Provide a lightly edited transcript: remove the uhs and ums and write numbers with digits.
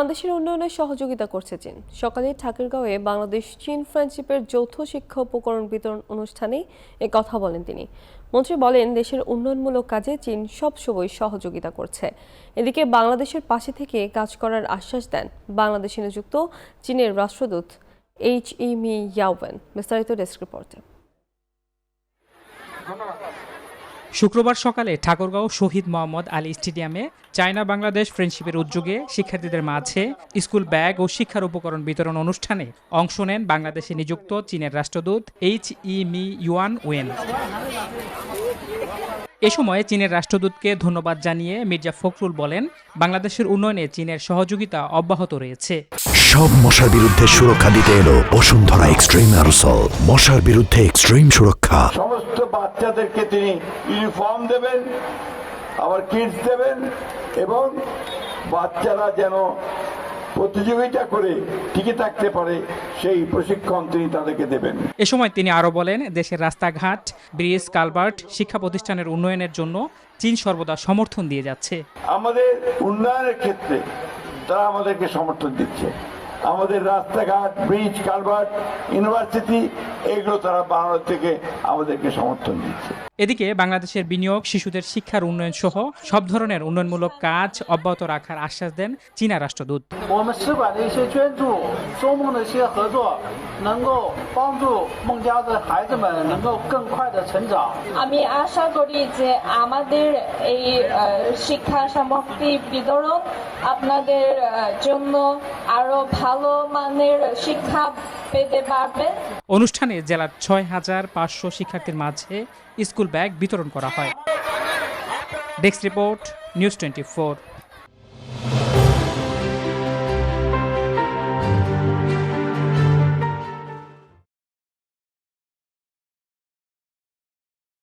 বাংলাদেশের উন্নয়নে সহযোগিতা করছে চীন। সকালে ঠাকুরগাঁওয়ে বাংলাদেশ চীন ফ্রেন্ডশিপের যৌথ শিক্ষা উপকরণ বিতরণ অনুষ্ঠানে এ কথা বলেন তিনি। মন্ত্রী বলেন, দেশের উন্নয়নমূলক কাজে চীন সবসময় সহযোগিতা করছে। এদিকে বাংলাদেশের পাশে থেকে কাজ করার আশ্বাস দেন বাংলাদেশে নিযুক্ত চীনের রাষ্ট্রদূত এইচ.ই. মি ইয়াওয়েন। বিস্তারিত ডেস্ক রিপোর্টে। শুক্রবার সকালে ঠাকুরগাঁও শহীদ মোহাম্মদ আলী স্টেডিয়ামে চায়না বাংলাদেশ ফ্রেন্ডশিপের উদ্যোগে শিক্ষার্থীদের মাঝে স্কুল ব্যাগ ও শিক্ষার উপকরণ বিতরণ অনুষ্ঠানে অংশ নেন বাংলাদেশে নিযুক্ত চীনের রাষ্ট্রদূত এইচ.ই. মি ইয়াওয়েন। এ সময় চীনের রাষ্ট্রদূতকে ধন্যবাদ জানিয়ে মির্জা ফখরুল বলেন, বাংলাদেশের উন্নয়নে চীনের সহযোগিতা অব্যাহত রয়েছে। সব মশার বিরুদ্ধে সুরক্ষা দিতে এলো বসুন্ধরা এক্সট্রিম অ্যারোসল। মশার বিরুদ্ধে এক্সট্রিম সুরক্ষা। সমস্ত বাচ্চাদেরকে তিনি ইউনিফর্ম দেবেন, আবার কিটস দেবেন, এবং বাচ্চারা যেন প্রতিযোগিতা করে টিকে থাকতে পারে সেই প্রশিক্ষণ তিনি তাদেরকে দেবেন। এ সময় তিনি আরো বলেন, দেশের রাস্তাঘাট, ব্রিজ, কালভার্ট, শিক্ষা প্রতিষ্ঠানের উন্নয়নের জন্য চীন সর্বদা সমর্থন দিয়ে যাচ্ছে। আমাদের উন্নয়নের ক্ষেত্রে তারা আমাদেরকে সমর্থন দিচ্ছে। আমাদের রাস্তাঘাট, ব্রিজ, কালভার্ট, ইউনিভার্সিটি, এগুলো তারা বাংলাদেশ থেকে আমাদেরকে সমর্থন দিচ্ছে। এদিকে বাংলাদেশের বিনিয়োগ, শিশুদের শিক্ষার উন্নয়ন সহ সব ধরনের উন্নয়নমূলক কাজ অব্যাহত রাখার আশ্বাস দেন চীনা রাষ্ট্রদূত। আমি আশা করি যে আমাদের এই শিক্ষা সামগ্রী বিতরণ আপনাদের জন্য আরো ভালো মানের শিক্ষা পেতে পারবে। অনুষ্ঠানে জেলার ৬,৫০০ শিক্ষার্থীর মাঝে স্কুল ব্যাগ বিতরণ করা হয়। Desk report, news 24।